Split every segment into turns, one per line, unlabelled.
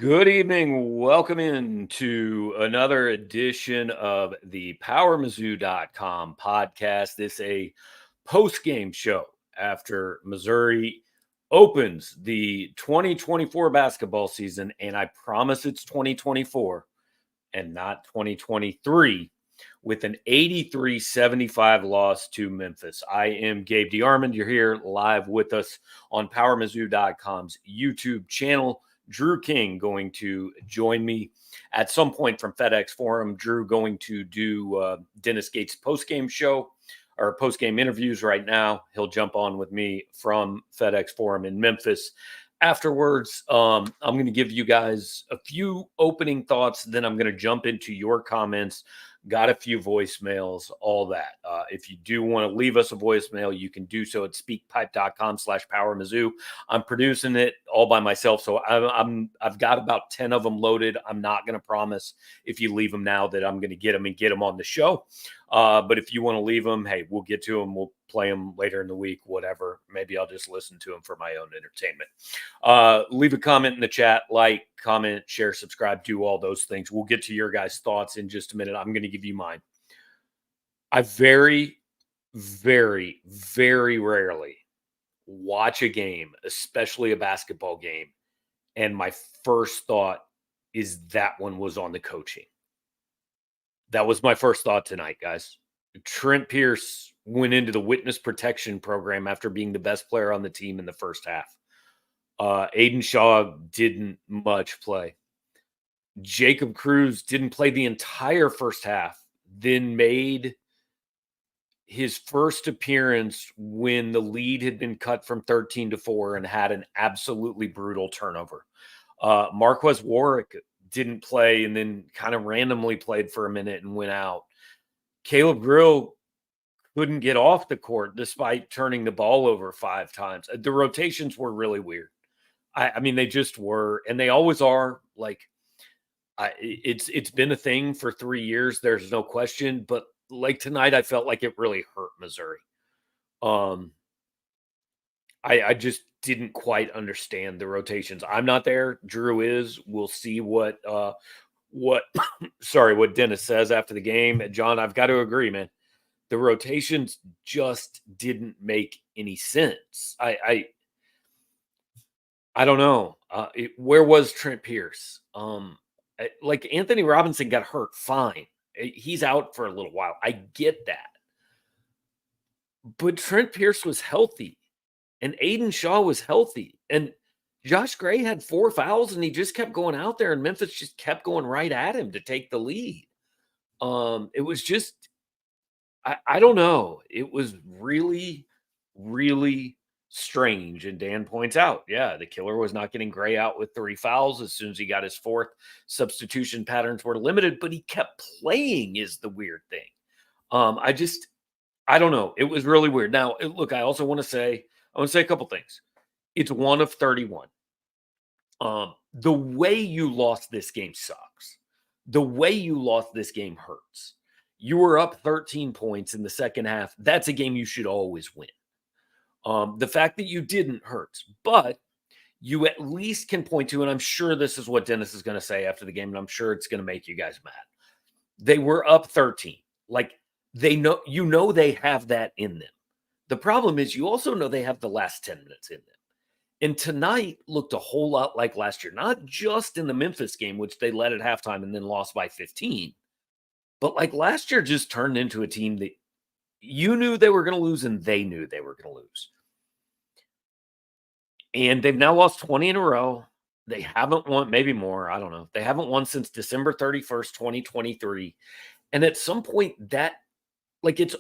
Good evening. Welcome in to another edition of the PowerMizzou.com podcast. This is a post-game show after Missouri opens the 2024 basketball season, and I promise it's 2024 and not 2023, with an 83-75 loss to Memphis. I am Gabe DeArmond. You're here live with us on PowerMizzou.com's YouTube channel. Drew King going to join me at some point from FedEx Forum. Drew going to do Dennis Gates' postgame show or postgame interviews right now. He'll jump on with me from FedEx Forum in Memphis. Afterwards, I'm going to give you guys a few opening thoughts. Then I'm going to jump into your comments. Got a few voicemails, all that. If you do want to leave us a voicemail, you can do so at speakpipe.com/PowerMizzou. I'm producing it all by myself, so I've got about 10 of them loaded. I'm not going to promise if you leave them now that I'm going to get them and get them on the show. But if you want to leave them, hey, we'll get to them. We'll play them later in the week, whatever. Maybe I'll just listen to them for my own entertainment. Leave a comment in the chat, like, comment, share, subscribe, do all those things. We'll get to your guys' thoughts in just a minute. I'm going to give you mine. I very, very, very rarely watch a game, especially a basketball game, and my first thought is that one was on the coaching. That was my first thought tonight, guys. Trent Pierce went into the witness protection program after being the best player on the team in the first half. Aiden Shaw didn't much play. Jacob Cruz didn't play the entire first half, then made his first appearance when the lead had been cut from 13-4 and had an absolutely brutal turnover. Marquez Warwick didn't play and then kind of randomly played for a minute and went out. Caleb Grill couldn't get off the court despite turning the ball over 5 times. The rotations were really weird. I mean, they just were, and they always are. Like, it's been a thing for 3 years. There's no question. But like tonight, I felt like it really hurt Missouri. I just didn't quite understand the rotations. I'm not there. Drew is. We'll see what Dennis says after the game. John, I've got to agree, man. The rotations just didn't make any sense. I don't know. Where was Trent Pierce? Like Anthony Robinson got hurt. Fine. He's out for a little while. I get that. But Trent Pierce was healthy. And Aiden Shaw was healthy. And Josh Gray had 4 fouls, and he just kept going out there, and Memphis just kept going right at him to take the lead. It was just, I don't know. It was really, really strange. And Dan points out, yeah, the killer was not getting Gray out with 3 fouls. As soon as he got his 4th, substitution patterns were limited, but he kept playing is the weird thing. I don't know. It was really weird. Now, look, I want to say a couple things. It's 1 of 31. The way you lost this game sucks. The way you lost this game hurts. You were up 13 points in the second half. That's a game you should always win. The fact that you didn't hurts, but you at least can point to, and I'm sure this is what Dennis is going to say after the game, and I'm sure it's going to make you guys mad. They were up 13. Like, they know, they have that in them. The problem is you also know they have the last 10 minutes in them. And tonight looked a whole lot like last year, not just in the Memphis game, which they led at halftime and then lost by 15. But like last year just turned into a team that you knew they were going to lose and they knew they were going to lose. And they've now lost 20 in a row. They haven't won, maybe more, I don't know. They haven't won since December 31st, 2023. And at some point that, like, it's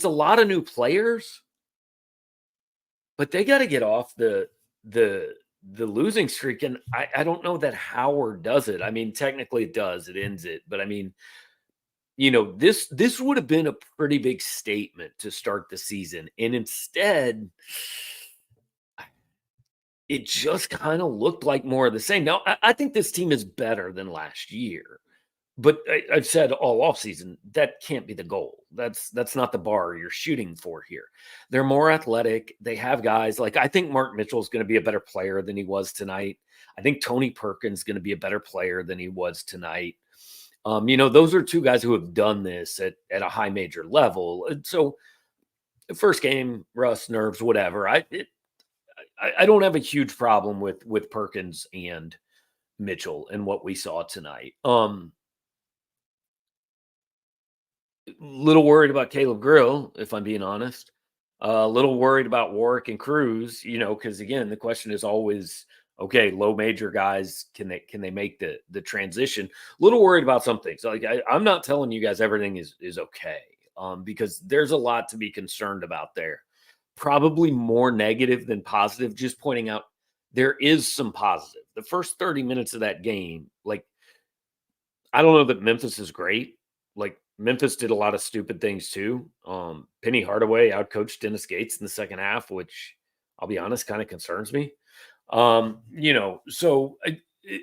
a lot of new players, but they got to get off the losing streak. And I don't know that Howard does it. I mean, technically it does. It ends it. But I mean, this would have been a pretty big statement to start the season. And instead, it just kind of looked like more of the same. Now, I think this team is better than last year. But I've said all offseason that can't be the goal. That's not the bar you're shooting for here. They're more athletic. They have guys like I think Mark Mitchell is going to be a better player than he was tonight. I think Tony Perkins is going to be a better player than he was tonight. Those are two guys who have done this at a high major level. And so first game, rust, nerves, whatever. I don't have a huge problem with Perkins and Mitchell and what we saw tonight. Little worried about Caleb Grill, if I'm being honest. A little worried about Warwick and Cruz, because again, the question is always, okay, low major guys, can they make the transition? A little worried about some things. Like I'm not telling you guys everything is okay, because there's a lot to be concerned about there. Probably more negative than positive. Just pointing out there is some positive. The first 30 minutes of that game, like I don't know that Memphis is great. Like Memphis did a lot of stupid things too. Penny Hardaway outcoached Dennis Gates in the second half, which I'll be honest, kind of concerns me. So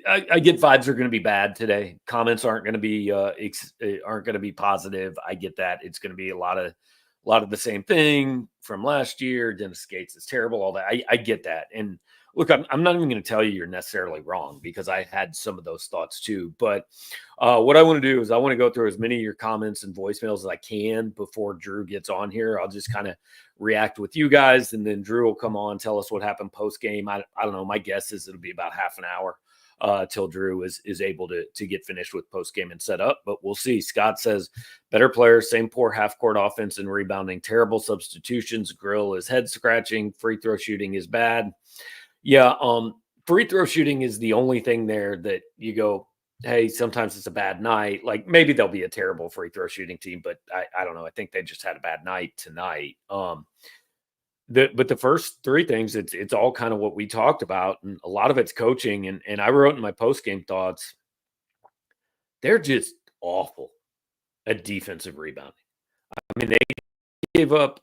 I get vibes are going to be bad today. Comments aren't going to be aren't going to be positive. I get that. It's going to be a lot of the same thing from last year. Dennis Gates is terrible. All that. I get that. And look, I'm not even going to tell you you're necessarily wrong because I had some of those thoughts too. But what I want to do is I want to go through as many of your comments and voicemails as I can before Drew gets on here. I'll just kind of react with you guys, and then Drew will come on, tell us what happened post game. I don't know. My guess is it'll be about half an hour till Drew is able to get finished with post game and set up. But we'll see. Scott says better players, same poor half court offense and rebounding, terrible substitutions. Grill is head scratching. Free throw shooting is bad. Yeah, free throw shooting is the only thing there that you go, hey, sometimes it's a bad night. Like maybe they'll be a terrible free throw shooting team, but I don't know. I think they just had a bad night tonight. But the first three things, it's all kind of what we talked about, and a lot of it's coaching. And I wrote in my post game thoughts, they're just awful at defensive rebounding. I mean, they gave up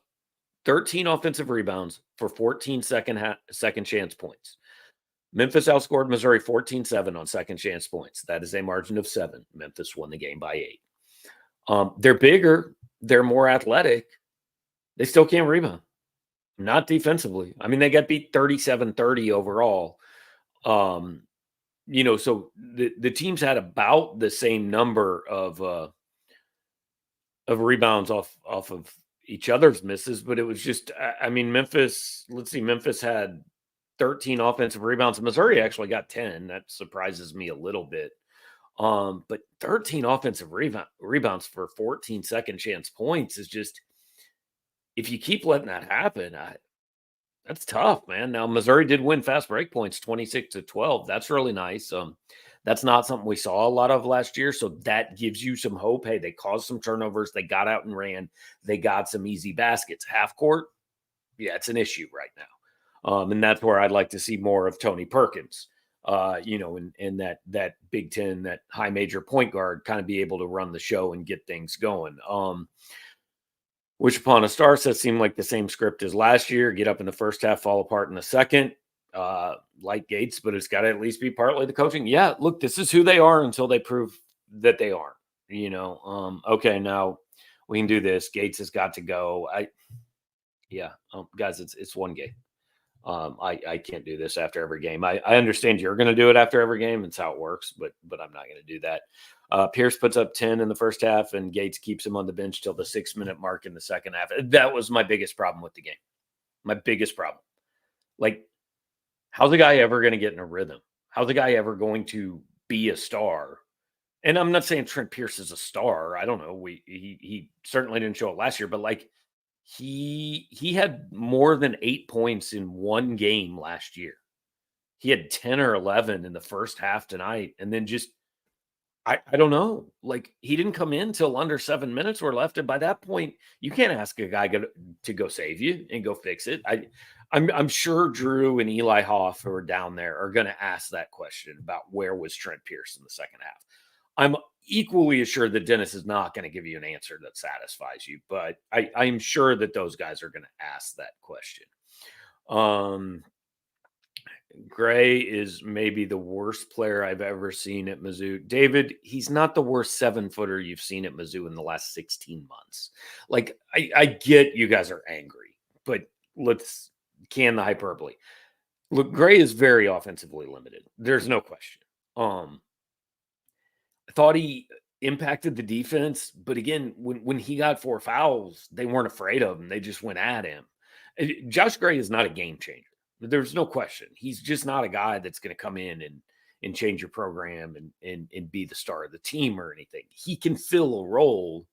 13 offensive rebounds for 14 second chance points. Memphis outscored Missouri 14-7 on second chance points. That is a margin of 7. Memphis won the game by 8. They're bigger. They're more athletic. They still can't rebound. Not defensively. I mean, they got beat 37-30 overall. So the teams had about the same number of rebounds off of each other's misses, but it was just, Memphis, Memphis had 13 offensive rebounds. Missouri actually got 10. That surprises me a little bit. But 13 offensive rebounds for 14 second chance points is just, if you keep letting that happen, that's tough, man. Now, Missouri did win fast break points 26-12. That's really nice. That's not something we saw a lot of last year. So that gives you some hope. Hey, they caused some turnovers. They got out and ran. They got some easy baskets. Half court, yeah, it's an issue right now. And that's where I'd like to see more of Tony Perkins, and that Big Ten, that high major point guard kind of be able to run the show and get things going. Which upon a star set seemed like the same script as last year. Get up in the first half, fall apart in the second. Like Gates, but it's got to at least be partly the coaching. Yeah, look, this is who they are until they prove that they aren't. Okay, now we can do this. Gates has got to go. Guys, it's one game. I can't do this after every game. I understand you're going to do it after every game. It's how it works, but I'm not going to do that. Pierce puts up 10 in the first half, and Gates keeps him on the bench till the 6-minute mark in the second half. That was my biggest problem with the game. My biggest problem. Like, how's the guy ever going to get in a rhythm? How's the guy ever going to be a star? And I'm not saying Trent Pierce is a star. I don't know. He certainly didn't show it last year, but like he had more than 8 points in one game last year. He had 10 or 11 in the first half tonight, and then just I don't know. Like he didn't come in till under 7 minutes were left, and by that point, you can't ask a guy to go save you and go fix it. I'm sure Drew and Eli Hoff, who are down there, are going to ask that question about where was Trent Pierce in the second half. I'm equally assured that Dennis is not going to give you an answer that satisfies you, but I'm sure that those guys are going to ask that question. Gray is maybe the worst player I've ever seen at Mizzou. David, he's not the worst 7-footer you've seen at Mizzou in the last 16 months. Like, I get you guys are angry, but let's can the hyperbole. Look, Gray is very offensively limited. There's no question. I thought he impacted the defense, but again, when he got 4 fouls, they weren't afraid of him. They just went at him. Josh Gray is not a game changer. There's no question. He's just not a guy that's going to come in and change your program and be the star of the team or anything. He can fill a role.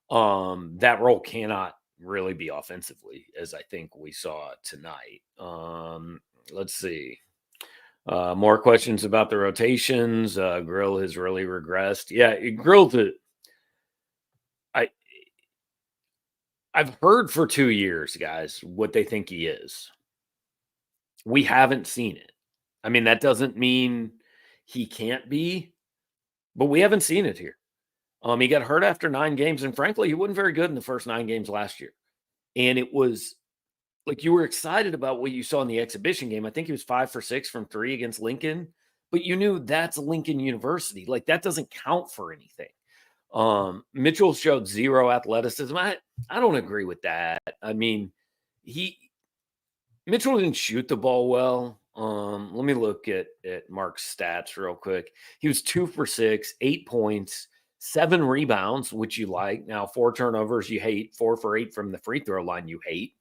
That role cannot really be offensively, as I think we saw tonight. Let's see. More questions about the rotations. Grill has really regressed. Yeah, I've heard for 2 years, guys, what they think he is. We haven't seen it. I mean, that doesn't mean he can't be, but we haven't seen it here. He got hurt after 9 games, and frankly, he wasn't very good in the first 9 games last year. And it was like you were excited about what you saw in the exhibition game. I think he was 5 for 6 from 3 against Lincoln, but you knew that's Lincoln University. Like, that doesn't count for anything. Mitchell showed 0 athleticism. I don't agree with that. I mean, Mitchell didn't shoot the ball well. Let me look at Mark's stats real quick. He was 2 for 6, 8 points, 7 rebounds, which you like. Now, 4 turnovers you hate. 4 for 8 from the free throw line you hate.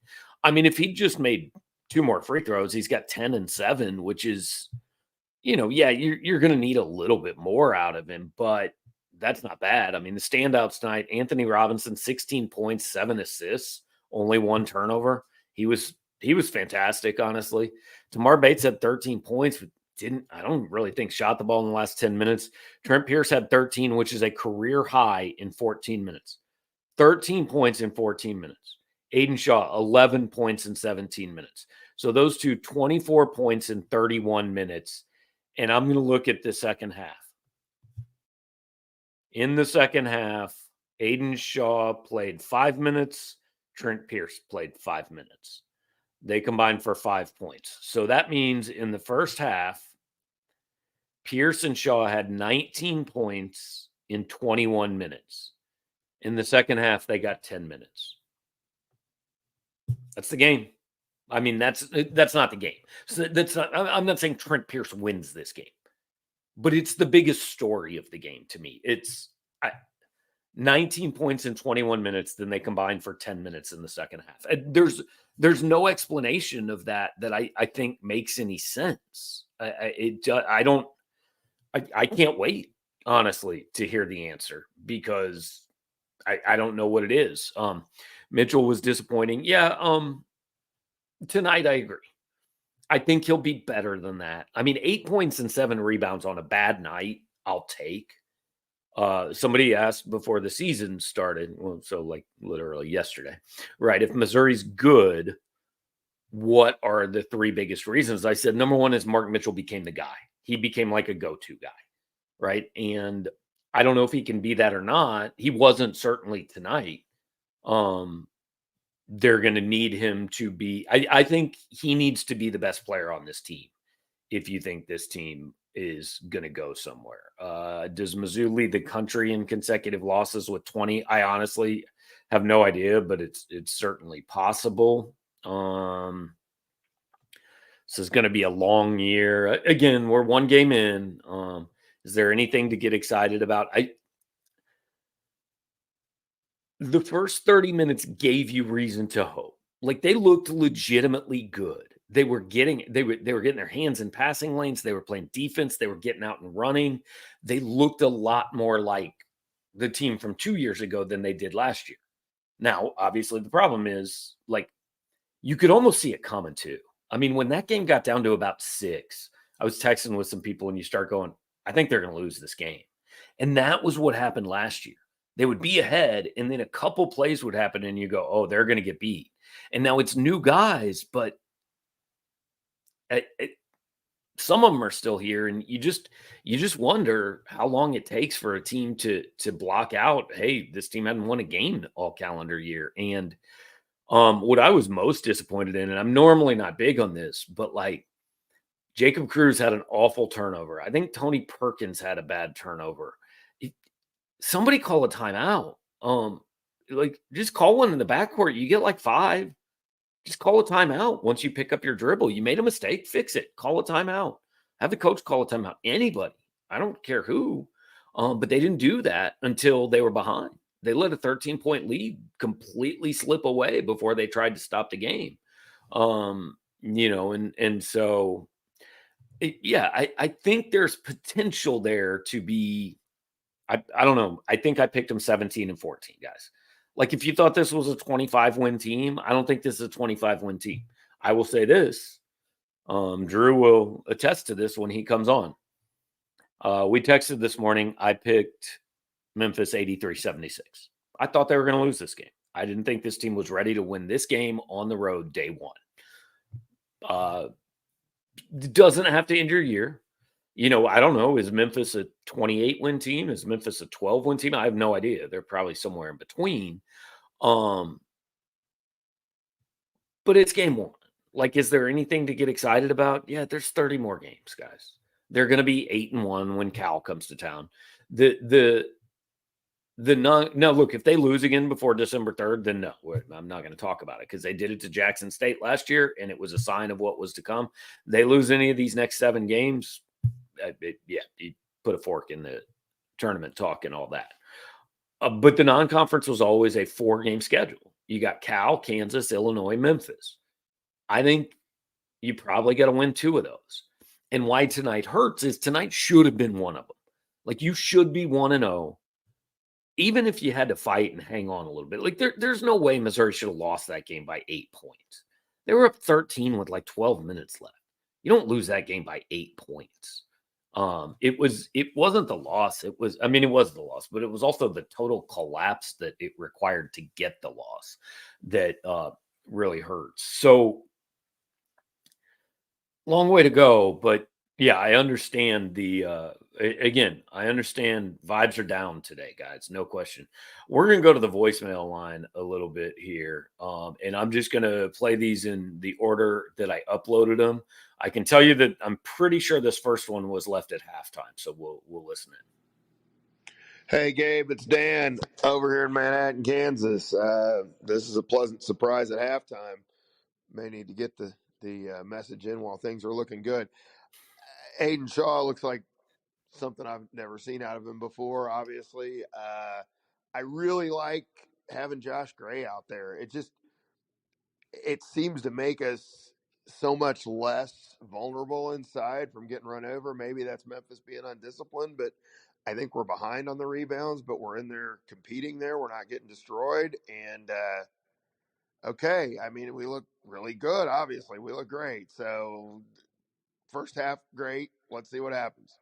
I mean, if he just made 2 more free throws, he's got 10 and 7, which is, yeah, you're going to need a little bit more out of him, but that's not bad. I mean, the standouts tonight, Anthony Robinson, 16 points, 7 assists, only 1 turnover. He was fantastic, honestly. Tamar Bates had 13 points, but I don't really think shot the ball in the last 10 minutes. Trent Pierce had 13, which is a career high in 14 minutes. 13 points in 14 minutes. Aiden Shaw, 11 points in 17 minutes. So those two, 24 points in 31 minutes. And I'm going to look at the second half. In the second half, Aiden Shaw played 5 minutes. Trent Pierce played 5 minutes. They combined for 5 points. So that means in the first half, Pierce and Shaw had 19 points in 21 minutes. In the second half, they got 10 minutes. That's the game. I mean, that's not the game. So I'm not saying Trent Pierce wins this game, but it's the biggest story of the game to me. It's 19 points in 21 minutes, then they combined for 10 minutes in the second half. There's no explanation of that I think makes any sense. I can't wait, honestly, to hear the answer because I don't know what it is. Mitchell was disappointing. Yeah, tonight I agree. I think he'll be better than that. I mean, 8 points and 7 rebounds on a bad night, I'll take. Somebody asked before the season started, well, so like literally yesterday, right? If Missouri's good, what are the 3 biggest reasons? I said, number 1 is Mark Mitchell became the guy. He became like a go-to guy, right? And I don't know if he can be that or not. He wasn't certainly tonight. They're going to need him to be, I think he needs to be the best player on this team. If you think this team is going to go somewhere, does Mizzou lead the country in consecutive losses with 20? I honestly have no idea, but it's certainly possible. This is going to be a long year. Again, we're 1 game in. Is there anything to get excited about? The first 30 minutes gave you reason to hope. Like, they looked legitimately good. They were getting their hands in passing lanes. They were playing defense. They were getting out and running. They looked a lot more like the team from 2 years ago than they did last year. Now, obviously, the problem is, like, you could almost see it coming too. I mean, when that game got down to about 6, I was texting with some people and you start going, I think they're going to lose this game. And that was what happened last year. They would be ahead, and then a couple plays would happen, and you go, oh, they're going to get beat. And now it's new guys, but some of them are still here, and you just wonder how long it takes for a team to block out, hey, this team hadn't won a game all calendar year. And what I was most disappointed in, and I'm normally not big on this, but like Jacob Cruz had an awful turnover. I think Tony Perkins had a bad turnover. Somebody call a timeout. Like just call one in the backcourt. You get like 5. Just call a timeout once you pick up your dribble. You made a mistake, fix it. Call a timeout. Have the coach call a timeout. Anybody. I don't care who. But they didn't do that until they were behind. They let a 13-point lead completely slip away before they tried to stop the game. And so I think there's potential there to be. I don't know. I think I picked them 17 and 14, guys. Like if you thought this was a 25-win team, I don't think this is a 25-win team. I will say this. Drew will attest to this when he comes on. We texted this morning. I picked Memphis 83-76. I thought they were going to lose this game. I didn't think this team was ready to win this game on the road day one. Doesn't have to end your year. I don't know. Is Memphis a 28-win team? Is Memphis a 12-win team? I have no idea. They're probably somewhere in between. But it's game one. Like, is there anything to get excited about? Yeah, there's 30 more games, guys. They're going to be 8-1 when Cal comes to town. Now, look, if they lose again before December 3rd, then no, I'm not going to talk about it because they did it to Jackson State last year, and it was a sign of what was to come. They lose any of these next 7 games, you put a fork in the tournament talk and all that. But the non-conference was always a 4-game schedule. You got Cal, Kansas, Illinois, Memphis. I think you probably got to win 2 of those. And why tonight hurts is tonight should have been one of them. Like you should be 1-0, even if you had to fight and hang on a little bit. Like there's no way Missouri should have lost that game by 8 points. They were up 13 with like 12 minutes left. You don't lose that game by 8 points. It wasn't the loss. It was the loss, but it was also the total collapse that it required to get the loss that really hurts. So long way to go, but yeah, I understand I understand vibes are down today, guys. No question. We're going to go to the voicemail line a little bit here. And I'm just going to play these in the order that I uploaded them. I can tell you that I'm pretty sure this first one was left at halftime. So we'll listen in.
Hey, Gabe, it's Dan over here in Manhattan, Kansas. This is a pleasant surprise at halftime. May need to get the message in while things are looking good. Aiden Shaw looks like something I've never seen out of him before, obviously. I really like having Josh Gray out there. It seems to make us so much less vulnerable inside from getting run over. Maybe that's Memphis being undisciplined, but I think we're behind on the rebounds, but we're in there competing there. We're not getting destroyed. And, okay, I mean, we look really good, obviously. We look great. So, first half, great. Let's see what happens.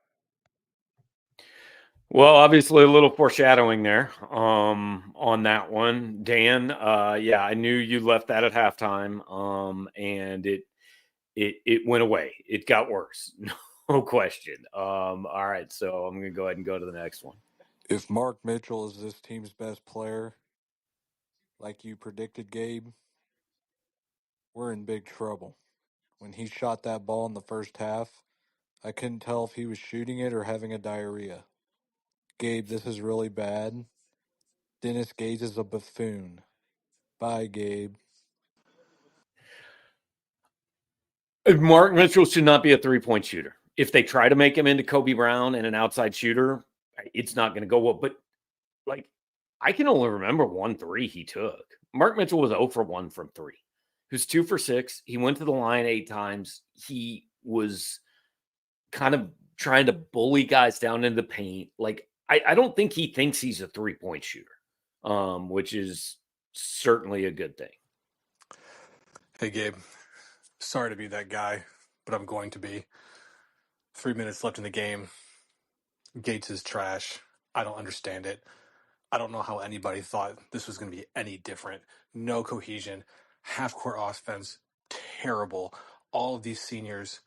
Well, obviously a little foreshadowing there on that one. Dan, yeah, I knew you left that at halftime. And it went away. It got worse. No question. All right, so I'm gonna go ahead and go to the next one.
If Mark Mitchell is this team's best player, like you predicted, Gabe, we're in big trouble. When he shot that ball in the first half, I couldn't tell if he was shooting it or having a diarrhea. Gabe, this is really bad. Dennis Gates is a buffoon. Bye, Gabe.
Mark Mitchell should not be a 3-point shooter. If they try to make him into Kobe Brown and an outside shooter, it's not going to go well. But like, I can only remember 1 3 he took. Mark Mitchell was 0 for 1 from 3. He was 2 for 6. He went to the line 8 times. He was kind of trying to bully guys down in the paint. Like, I don't think he thinks he's a 3-point shooter, which is certainly a good thing.
Hey, Gabe. Sorry to be that guy, but I'm going to be. 3 minutes left in the game. Gates is trash. I don't understand it. I don't know how anybody thought this was going to be any different. No cohesion. Half-court offense. Terrible. All of these seniors,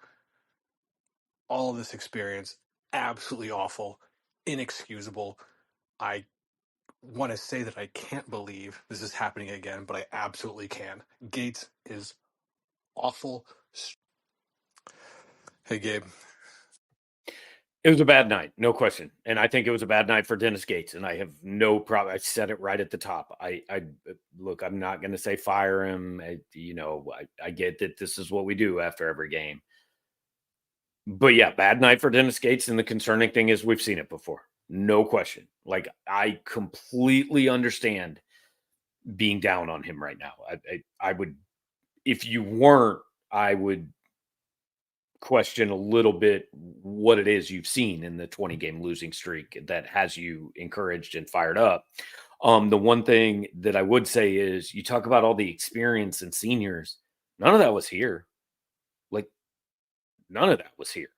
all of this experience, absolutely awful. Inexcusable. I want to say that I can't believe this is happening again, but I absolutely can. Gates is awful. Hey, Gabe.
It was a bad night, no question. And I think it was a bad night for Dennis Gates. And I have no problem. I said it right at the top. I look, I'm not going to say fire him. I get that this is what we do after every game. But yeah, bad night for Dennis Gates. And the concerning thing is we've seen it before. No question. Like, I completely understand being down on him right now. I would, if you weren't, I would question a little bit what it is you've seen in the 20-game losing streak that has you encouraged and fired up. The one thing that I would say is you talk about all the experience and seniors. None of that was here. Like, none of that was here.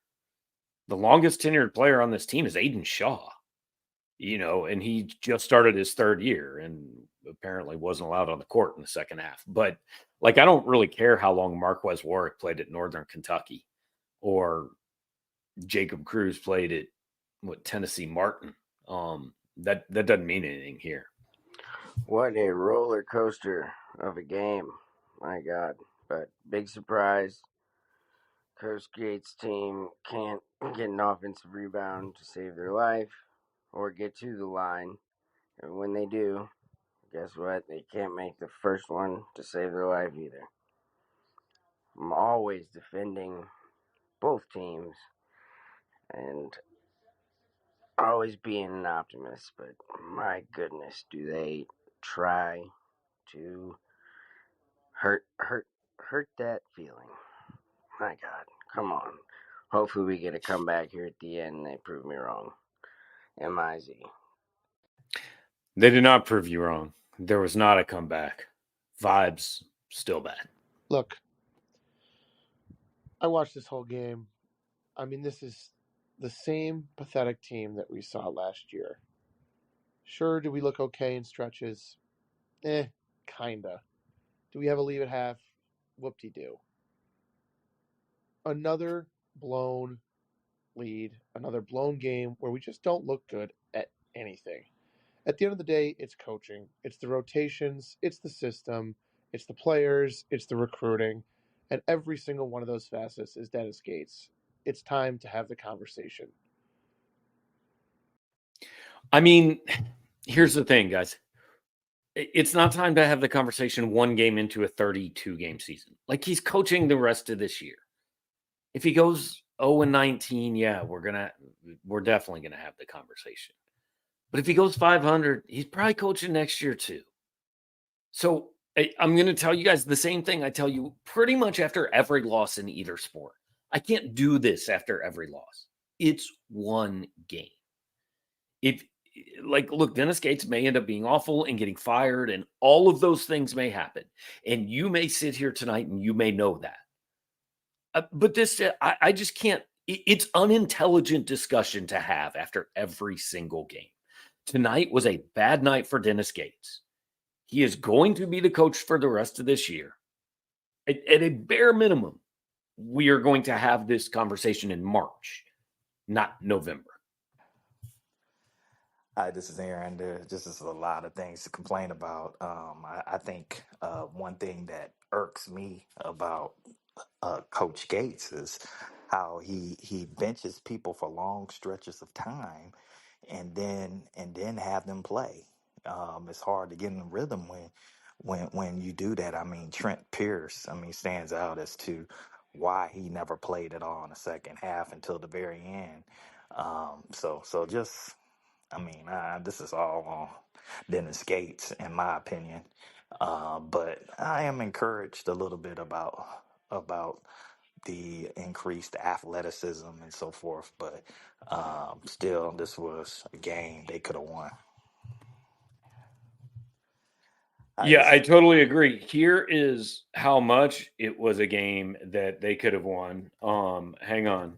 The longest tenured player on this team is Aiden Shaw, and he just started his third year and apparently wasn't allowed on the court in the second half. But like, I don't really care how long Marquez Warwick played at Northern Kentucky or Jacob Cruz played at Tennessee Martin. That doesn't mean anything here.
What a roller coaster of a game. My God. But big surprise. Coach Gates' team can't get an offensive rebound to save their life or get to the line. And when they do, guess what? They can't make the first one to save their life either. I'm always defending both teams and always being an optimist, but my goodness, do they try to hurt that feeling. My God, come on. Hopefully we get a comeback here at the end and they prove me wrong. MIZ.
They did not prove you wrong. There was not a comeback. Vibes still bad.
Look, I watched this whole game. I mean, this is the same pathetic team that we saw last year. Sure, do we look okay in stretches? Kinda. Do we have a lead at half? Whoop-de-doo. Another blown lead, another blown game where we just don't look good at anything. At the end of the day, it's coaching. It's the rotations. It's the system. It's the players. It's the recruiting. And every single one of those facets is Dennis Gates. It's time to have the conversation.
I mean, here's the thing, guys. It's not time to have the conversation one game into a 32-game season. Like, he's coaching the rest of this year. If he goes 0-19, yeah, we're definitely gonna have the conversation. But if he goes 500, he's probably coaching next year too. So I'm going to tell you guys the same thing I tell you pretty much after every loss in either sport. I can't do this after every loss. It's one game. Look, Dennis Gates may end up being awful and getting fired, and all of those things may happen. And you may sit here tonight and you may know that. But this, I just can't. It's unintelligent discussion to have after every single game. Tonight was a bad night for Dennis Gates. He is going to be the coach for the rest of this year. At a bare minimum, we are going to have this conversation in March, not November.
Hi, this is Aaron. There's just a lot of things to complain about. I think one thing that irks me about Coach Gates is how he benches people for long stretches of time, and then have them play. It's hard to get in the rhythm when you do that. I mean, Trent Pierce, stands out as to why he never played at all in the second half until the very end. This is all on Dennis Gates, in my opinion. But I am encouraged a little bit about the increased athleticism and so forth. But still, this was a game they could have won.
I totally agree. Here is how much it was a game that they could have won. Hang on.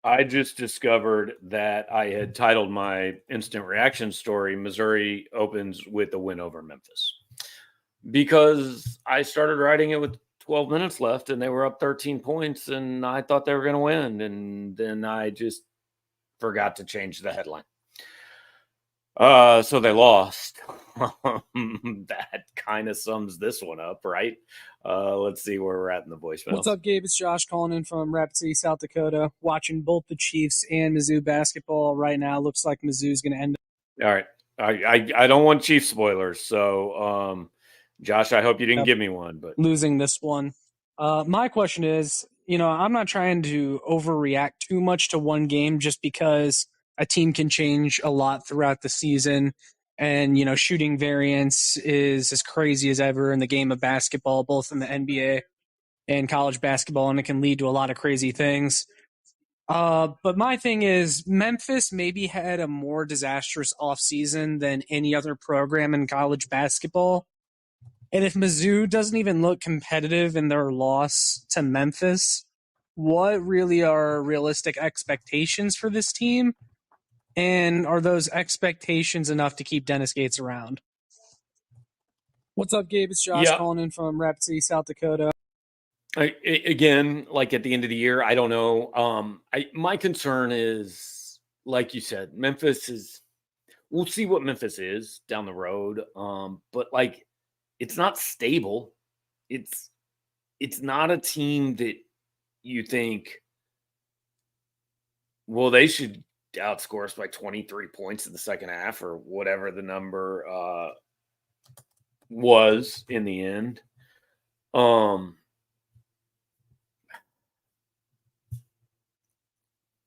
I just discovered that I had titled my instant reaction story, Missouri opens with a win over Memphis. Because I started writing it with 12 minutes left and they were up 13 points and I thought they were going to win. And then I just forgot to change the headline. So they lost. That kind of sums this one up, right? Let's see where we're at in the voicemails.
What's up, Gabe? It's Josh calling in from Rapid City, South Dakota. Watching both the Chiefs and Mizzou basketball right now. Looks like Mizzou's going to end up.
All right. I don't want Chief spoilers. So, Josh, I hope you didn't give me one. But
losing this one. My question is, I'm not trying to overreact too much to one game just because a team can change a lot throughout the season. And, shooting variance is as crazy as ever in the game of basketball, both in the NBA and college basketball, and it can lead to a lot of crazy things. But my thing is, Memphis maybe had a more disastrous offseason than any other program in college basketball. And if Mizzou doesn't even look competitive in their loss to Memphis, what really are realistic expectations for this team? And are those expectations enough to keep Dennis Gates around? What's up, Gabe? It's Josh calling in from Rapid City, South Dakota.
Again, like at the end of the year, I don't know. My concern is, like you said, Memphis is. We'll see what Memphis is down the road. But like, it's not stable. It's not a team that you think, well, they should outscore us by 23 points in the second half or whatever the number was in the end.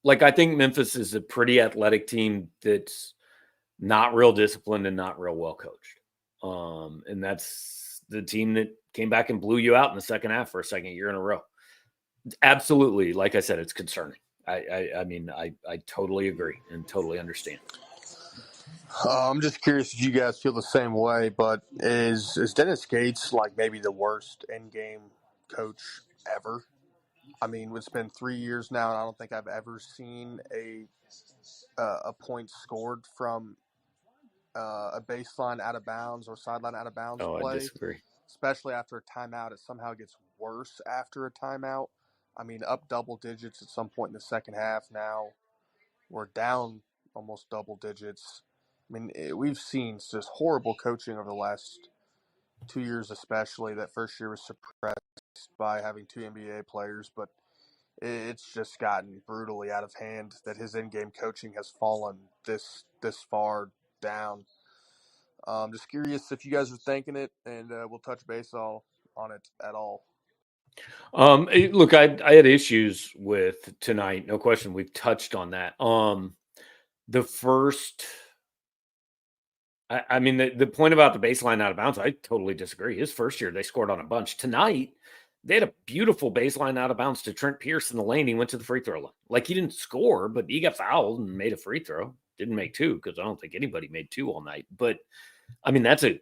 Like, I think Memphis is a pretty athletic team that's not real disciplined and not real well coached. And that's the team that came back and blew you out in the second half for a second year in a row. Absolutely. Like I said, it's concerning. I mean, I totally agree and totally understand.
I'm just curious if you guys feel the same way, but is Dennis Gates like maybe the worst in-game coach ever? I mean, it's been 3 years now, and I don't think I've ever seen a point scored from a baseline out of bounds or sideline out of bounds play.
I disagree.
Especially after a timeout, it somehow gets worse after a timeout. I mean, up double digits at some point in the second half. Now we're down almost double digits. I mean, we've seen just horrible coaching over the last 2 years, especially. That first year was suppressed by having two NBA players, but it's just gotten brutally out of hand that his in-game coaching has fallen this far down. Just curious if you guys are thinking it, and we'll touch base on it at all.
Look, I had issues with tonight. No question. We've touched on that. The first, I mean, the point about the baseline out of bounds, I totally disagree. His first year, they scored on a bunch. Tonight, they had a beautiful baseline out of bounds to Trent Pierce in the lane. He went to the free throw line. Like, he didn't score, but he got fouled and made a free throw. Didn't make two because I don't think anybody made two all night. But I mean, that's a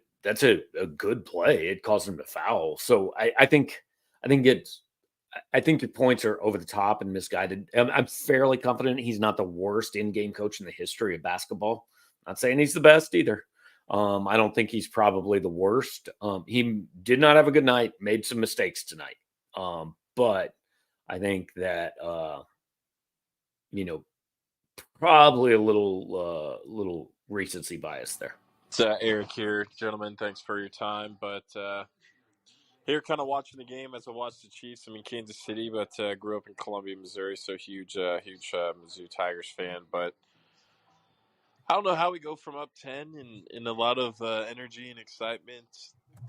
good play. It caused him to foul. So I think the points are over the top and misguided. I'm fairly confident he's not the worst in-game coach in the history of basketball. Not saying he's the best either. I don't think he's probably the worst. He did not have a good night, made some mistakes tonight. But I think that, probably a little recency bias there.
It's Eric here, gentlemen. Thanks for your time. But here, kind of watching the game as I watched the Chiefs. I'm in Kansas City, but grew up in Columbia, Missouri, so huge Mizzou Tigers fan. But I don't know how we go from up 10 and a lot of energy and excitement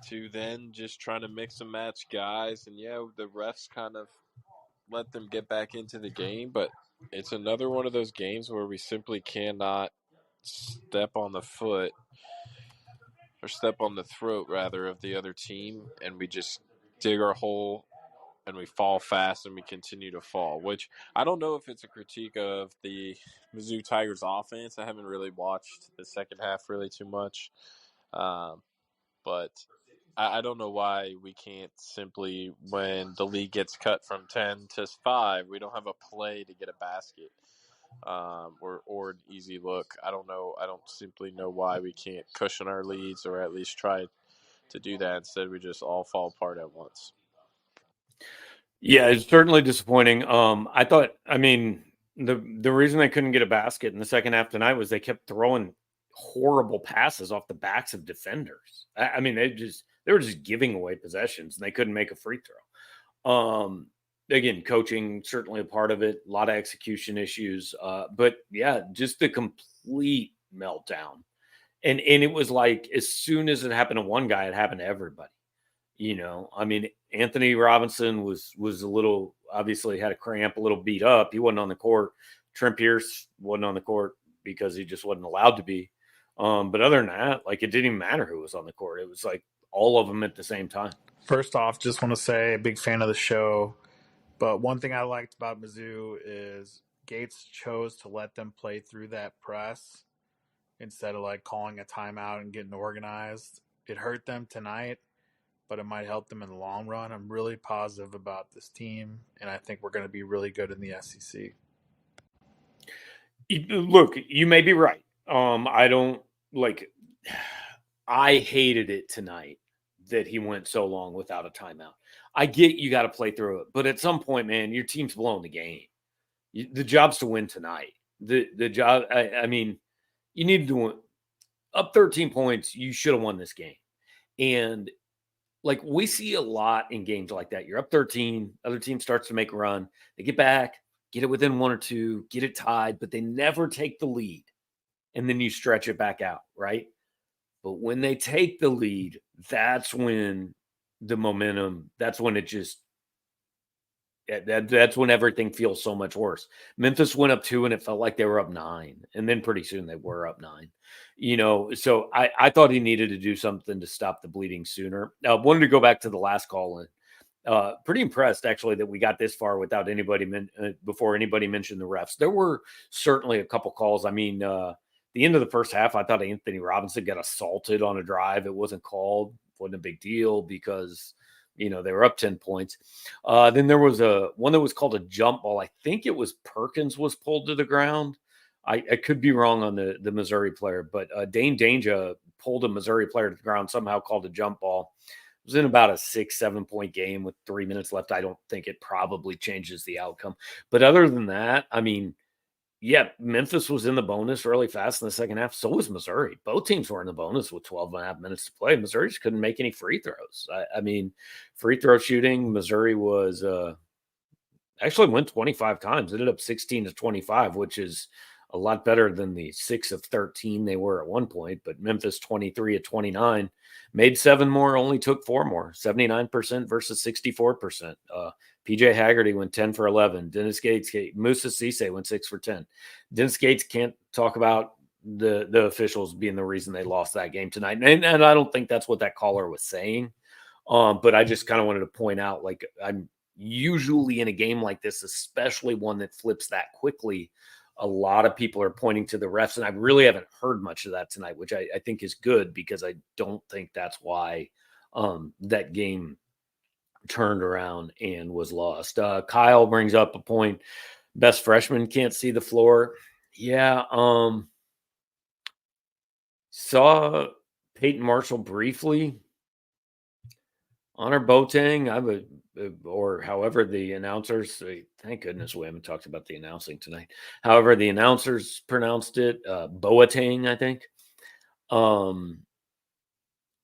to then just trying to mix and match guys. And, yeah, the refs kind of let them get back into the game. But it's another one of those games where we simply cannot step on the foot or step on the throat, rather, of the other team. And we just dig our hole and we fall fast and we continue to fall, which I don't know if it's a critique of the Mizzou Tigers offense. I haven't really watched the second half really too much. But I don't know why we can't simply, when the lead gets cut from 10 to 5, we don't have a play to get a basket or an easy look. I don't know. I don't simply know why we can't cushion our leads or at least try to do that. Instead, we just all fall apart at once.
Yeah, it's certainly disappointing. The reason they couldn't get a basket in the second half tonight was they kept throwing horrible passes off the backs of defenders. I mean, they were just giving away possessions, and they couldn't make a free throw. Again, coaching certainly a part of it. A lot of execution issues, but yeah, just the complete meltdown. And it was like as soon as it happened to one guy, it happened to everybody. I mean, Anthony Robinson was a little, obviously had a cramp, a little beat up. He wasn't on the court. Trent Pierce wasn't on the court because he just wasn't allowed to be. But other than that, like, it didn't even matter who was on the court. It was like all of them at the same time.
First off, just want to say, a big fan of the show. But one thing I liked about Mizzou is Gates chose to let them play through that press instead of like calling a timeout and getting organized. It hurt them tonight, but it might help them in the long run. I'm really positive about this team, and I think we're going to be really good in the SEC.
Look, you may be right. I don't like. I hated it tonight that he went so long without a timeout. I get you got to play through it, but at some point, man, your team's blowing the game. The job's to win tonight. The job. I mean, you needed to win. Up 13 points. You should have won this game. And like, we see a lot in games like that. You're up 13. Other team starts to make a run. They get back, get it within 1 or 2, get it tied, but they never take the lead. And then you stretch it back out, right? But when they take the lead, that's when the momentum, that's when it just, that's when everything feels so much worse. Memphis went up 2 and it felt like they were up 9. And then pretty soon they were up 9. So I thought he needed to do something to stop the bleeding sooner. I wanted to go back to the last call in. Pretty impressed, actually, that we got this far without anybody before anybody mentioned the refs. There were certainly a couple calls. I mean, the end of the first half, I thought Anthony Robinson got assaulted on a drive. It wasn't called. Wasn't a big deal because, they were up 10 points. Then there was one that was called a jump ball. I think it was Perkins was pulled to the ground. I could be wrong on the Missouri player, but Dane Danger pulled a Missouri player to the ground, somehow called a jump ball. It was in about a 6-7 point game with 3 minutes left. I don't think it probably changes the outcome. But other than that, I mean, yeah, Memphis was in the bonus really fast in the second half. So was Missouri. Both teams were in the bonus with 12 and a half minutes to play. Missouri just couldn't make any free throws. I mean, free throw shooting, Missouri was actually went 25 times. Ended up 16-25, which is a lot better than the 6 of 13 they were at one point. But Memphis 23 of 29, made 7 more, only took 4 more, 79% versus 64%. PJ Haggerty went 10 for 11. Dennis Gates, Musa Cisse went 6 for 10. Dennis Gates can't talk about the officials being the reason they lost that game tonight. And I don't think that's what that caller was saying. But I just kind of wanted to point out, like, I'm usually in a game like this, especially one that flips that quickly, a lot of people are pointing to the refs, and I really haven't heard much of that tonight, which I think is good because I don't think that's why that game turned around and was lost. Kyle brings up a point. Best freshman can't see the floor. Yeah. Saw Peyton Marshall briefly. Honor Boateng, I would, or however the announcers, thank goodness we haven't talked about the announcing tonight. However the announcers pronounced it, Boateng, I think.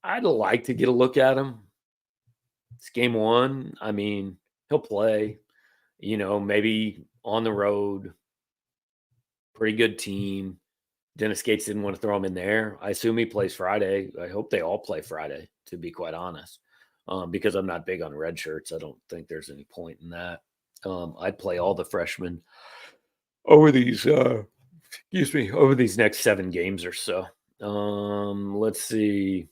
I'd like to get a look at him. It's game 1. I mean, he'll play, maybe on the road. Pretty good team. Dennis Gates didn't want to throw him in there. I assume he plays Friday. I hope they all play Friday, to be quite honest. Because I'm not big on red shirts. I don't think there's any point in that. I'd play all the freshmen over these, over these next 7 games or so. Let's see.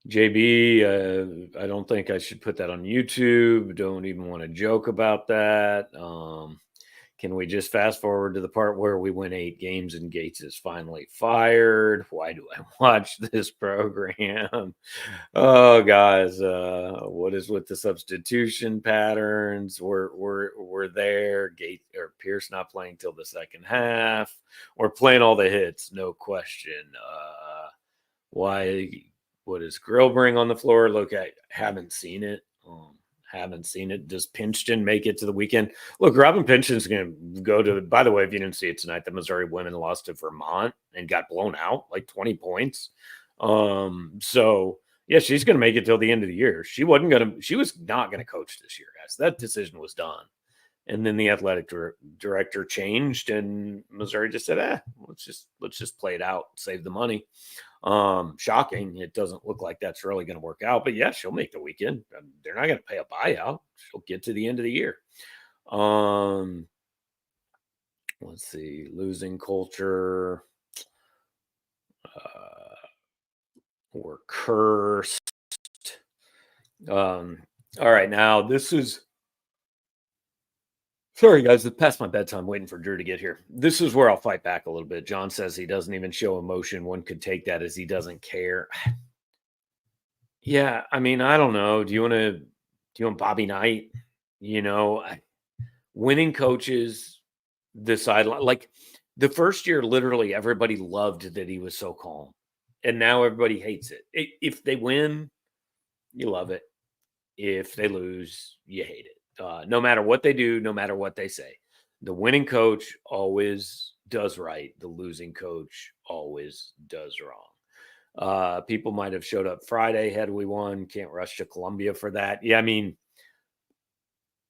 JB, I don't think I should put that on YouTube. Don't even want to joke about that. Can we just fast forward to the part where we win 8 games and Gates is finally fired? Why do I watch this program? Oh, guys, what is with the substitution patterns? We're there. Gates or Pierce not playing till the second half. We're playing all the hits, no question. Why? What does Grill bring on the floor? Look, I haven't seen it. Haven't seen it. Does Pinchton make it to the weekend? Look, Robin Pinchton's going to go to, by the way, if you didn't see it tonight, the Missouri women lost to Vermont and got blown out like 20 points. So yeah, she's going to make it till the end of the year. She was not going to coach this year, guys. That decision was done. And then the athletic director changed, and Missouri just said, let's just play it out, save the money. Shocking. It doesn't look like that's really going to work out, but yeah, she'll make the weekend. They're not going to pay a buyout. She'll get to the end of the year. Let's see, losing culture. We're cursed. All right, now this is. Sorry, guys, it's past my bedtime waiting for Drew to get here. This is where I'll fight back a little bit. John says he doesn't even show emotion. One could take that as he doesn't care. Yeah, I mean, I don't know. Do you want Bobby Knight? Winning coaches, the sideline. Like the first year, literally everybody loved that he was so calm. And now everybody hates it. If they win, you love it. If they lose, you hate it. No matter what they do, no matter what they say. The winning coach always does right. The losing coach always does wrong. People might have showed up Friday had we won. Can't rush to Columbia for that. Yeah, I mean,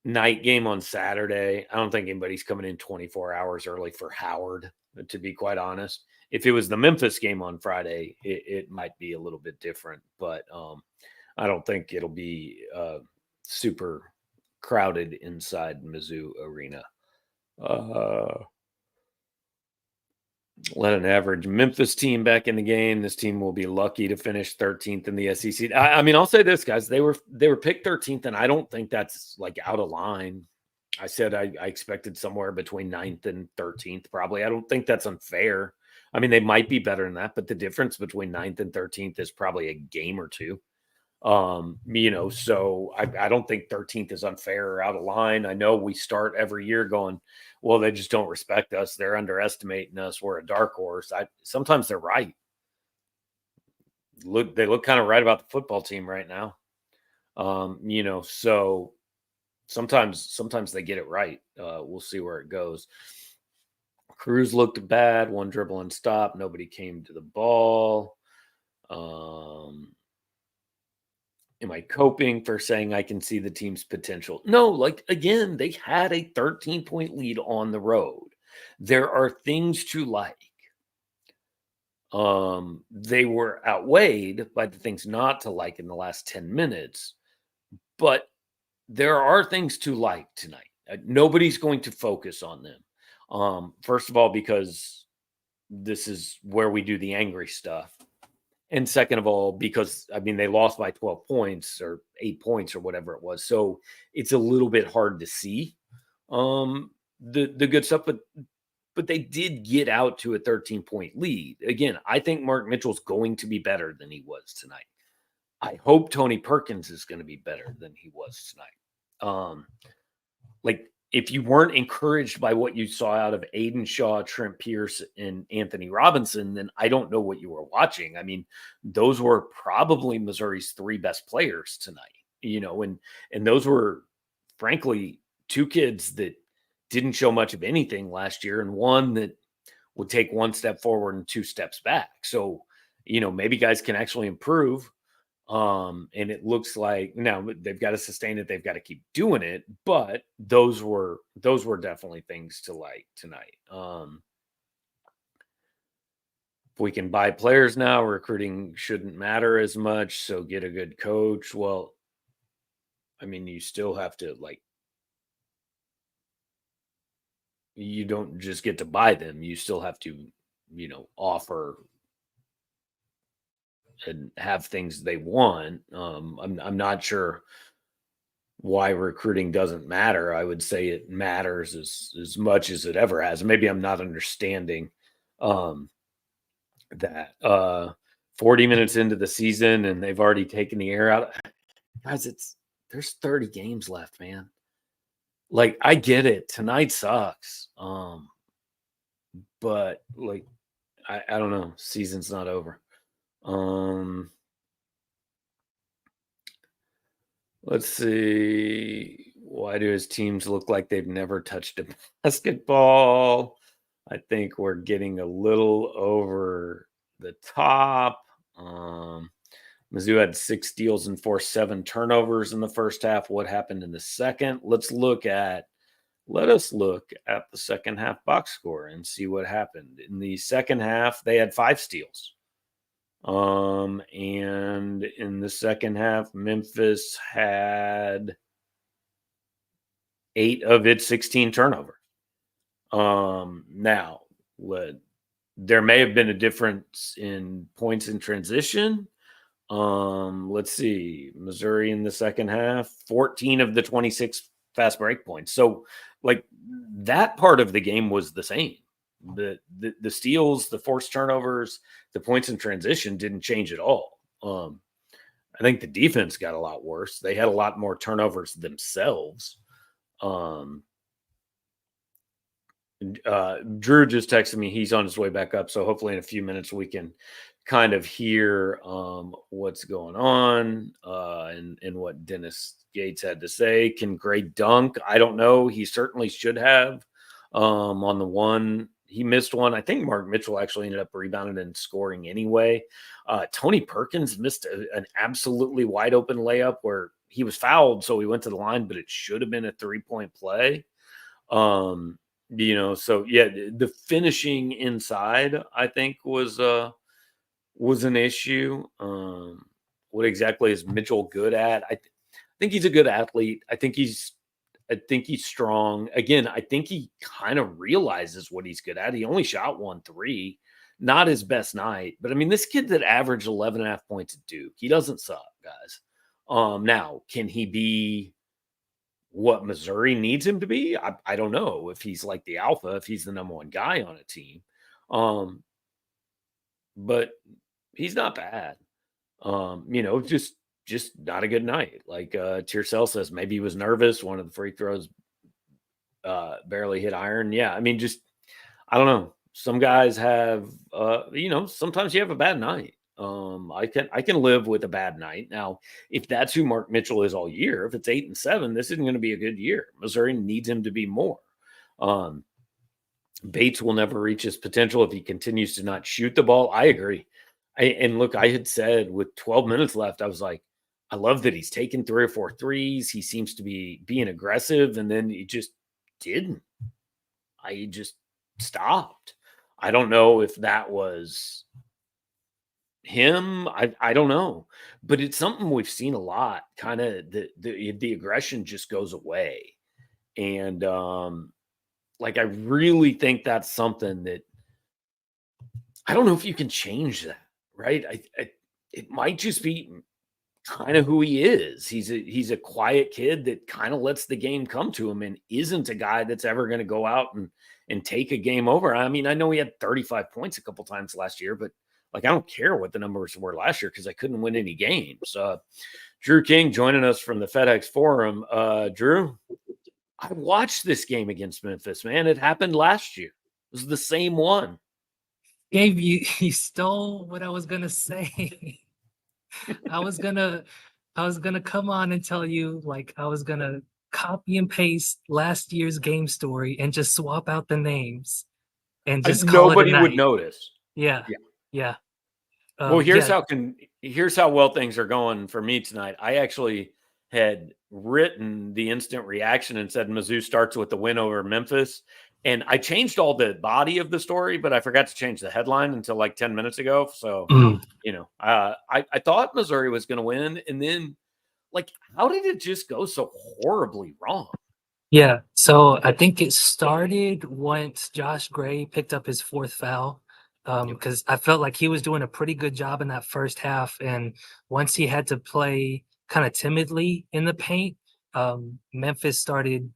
night game on Saturday. I don't think anybody's coming in 24 hours early for Howard, to be quite honest. If it was the Memphis game on Friday, it might be a little bit different. But I don't think it'll be super crowded inside Mizzou Arena. Let an average Memphis team back in the game. This team will be lucky to finish 13th in the SEC. I mean, I'll say this, guys. They were picked 13th, and I don't think that's like out of line. I said I expected somewhere between 9th and 13th, probably. I don't think that's unfair. I mean, they might be better than that, but the difference between 9th and 13th is probably a game or two. So I don't think 13th is unfair or out of line. I know we start every year going, well, they just don't respect us. They're underestimating us. We're a dark horse. Sometimes they're right. They look kind of right about the football team right now. So sometimes they get it right. We'll see where it goes. Cruz looked bad, one dribble and stop. Nobody came to the ball. Am I coping for saying I can see the team's potential? No, like, again, they had a 13-point lead on the road. There are things to like. They were outweighed by the things not to like in the last 10 minutes, but there are things to like tonight. Nobody's going to focus on them. First of all, because this is where we do the angry stuff. And second of all, because, I mean, they lost by 12 points or 8 points or whatever it was. So it's a little bit hard to see the good stuff. But they did get out to a 13-point lead. Again, I think Mark Mitchell's going to be better than he was tonight. I hope Tony Perkins is going to be better than he was tonight. If you weren't encouraged by what you saw out of Aiden Shaw, Trent Pierce, and Anthony Robinson, then I don't know what you were watching. I mean, those were probably Missouri's 3 best players tonight, and those were, frankly, 2 kids that didn't show much of anything last year, and one that would take 1 step forward and 2 steps back. So, maybe guys can actually improve. And it looks like now they've got to sustain it. They've got to keep doing it, but those were definitely things to like tonight. If we can buy players now, recruiting shouldn't matter as much. So get a good coach. Well, I mean, you still have to you don't just get to buy them. You still have to, offer and have things they want. I'm not sure why recruiting doesn't matter. I would say it matters as much as it ever has. Maybe I'm not understanding that 40 minutes into the season and they've already taken the air out. Guys, there's 30 games left, man. Like, I get it. Tonight sucks. But I don't know. Season's not over. Let's see. Why do his teams look like they've never touched a basketball? I think we're getting a little over the top. Mizzou had 6 steals and forced 7 turnovers in the first half. What happened in the second? Let us look at the second half box score and see what happened. In the second half, they had 5 steals. And in the second half, Memphis had 8 of its 16 turnovers. Now, there may have been a difference in points in transition. Let's see. Missouri in the second half, 14 of the 26 fast break points. So, like, that part of the game was the same. The steals, the forced turnovers, the points in transition didn't change at all. I think the defense got a lot worse. They had a lot more turnovers themselves. Drew just texted me. He's on his way back up. So hopefully in a few minutes we can kind of hear what's going on and what Dennis Gates had to say. Can Gray dunk? I don't know. He certainly should have. On the one, he missed one. I think Mark Mitchell actually ended up rebounding and scoring anyway. Tony Perkins missed an absolutely wide open layup where he was fouled, so he went to the line, but it should have been a 3-point play. So yeah, the finishing inside, I think, was an issue. What exactly is Mitchell good at? I think he's a good athlete. I think he's strong. Again, I think he kind of realizes what he's good at. He only shot 1 3, not his best night. But I mean, this kid that averaged 11.5 points at Duke, he doesn't suck, guys. Now, can he be what Missouri needs him to be? I don't know if he's like the alpha, if he's the number one guy on a team. But he's not bad. Just not a good night. Like Tiercell says, maybe he was nervous. One of the free throws barely hit iron. Yeah, I mean, I don't know. Some guys have, sometimes you have a bad night. I can live with a bad night. Now, if that's who Mark Mitchell is all year, if it's 8 and 7, this isn't going to be a good year. Missouri needs him to be more. Bates will never reach his potential if he continues to not shoot the ball. I agree. And look, I had said with 12 minutes left, I was like, I love that he's taken 3 or 4 threes. He seems to be being aggressive, and then he just didn't. He just stopped. I don't know if that was him. I don't know, but it's something we've seen a lot. Kind of the aggression just goes away, and I really think that's something that I don't know if you can change that. Right? It might just be kind of who he is. He's a quiet kid that kind of lets the game come to him and isn't a guy that's ever going to go out and take a game over. I mean, I know he had 35 points a couple times last year, but I don't care what the numbers were last year because I couldn't win any games. Drew King joining us from the FedEx Forum. Drew, I watched this game against Memphis, man. It happened last year. It was the same one.
Gabe, you stole what I was gonna say. I was gonna come on and tell you, I was gonna copy and paste last year's game story and just swap out the names and just call
nobody
it a night.
would notice.
Yeah.
Well, here's how well things are going for me tonight. I actually had written the instant reaction and said Mizzou starts with the win over Memphis. And I changed all the body of the story, but I forgot to change the headline until 10 minutes ago. So, I thought Missouri was going to win. And then, how did it just go so horribly wrong?
Yeah. So I think it started once Josh Gray picked up his 4th foul. Because I felt like he was doing a pretty good job in that first half. And once he had to play kind of timidly in the paint, Memphis started